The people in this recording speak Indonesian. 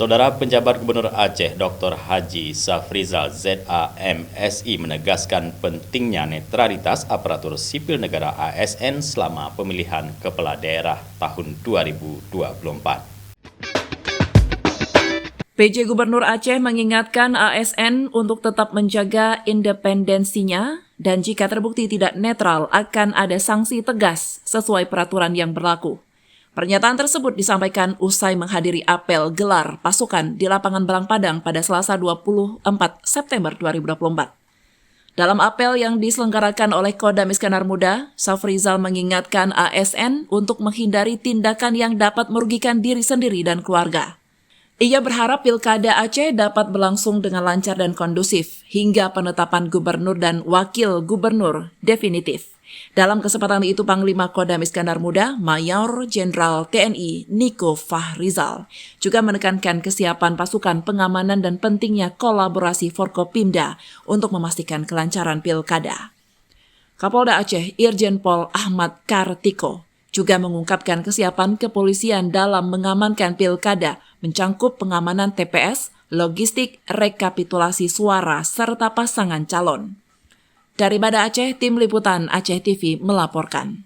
Saudara Penjabat Gubernur Aceh Dr. Haji Safrizal ZAMSI menegaskan pentingnya netralitas aparatur sipil negara ASN selama pemilihan kepala daerah tahun 2024. PJ Gubernur Aceh mengingatkan ASN untuk tetap menjaga independensinya dan jika terbukti tidak netral akan ada sanksi tegas sesuai peraturan yang berlaku. Pernyataan tersebut disampaikan usai menghadiri apel gelar pasukan di lapangan Belang Padang pada Selasa 24 September 2024. Dalam apel yang diselenggarakan oleh Kodam Iskandar Muda, Safrizal mengingatkan ASN untuk menghindari tindakan yang dapat merugikan diri sendiri dan keluarga. Ia berharap Pilkada Aceh dapat berlangsung dengan lancar dan kondusif hingga penetapan gubernur dan wakil gubernur definitif. Dalam kesempatan itu, Panglima Kodam Iskandar Muda, Mayor Jenderal TNI Niko Fahrizal, juga menekankan kesiapan pasukan pengamanan dan pentingnya kolaborasi Forkopimda untuk memastikan kelancaran Pilkada. Kapolda Aceh Irjen Pol Ahmad Kartiko juga mengungkapkan kesiapan kepolisian dalam mengamankan Pilkada, mencangkup pengamanan TPS, logistik, rekapitulasi suara, serta pasangan calon. Dari Banda Aceh, Tim Liputan Aceh TV melaporkan.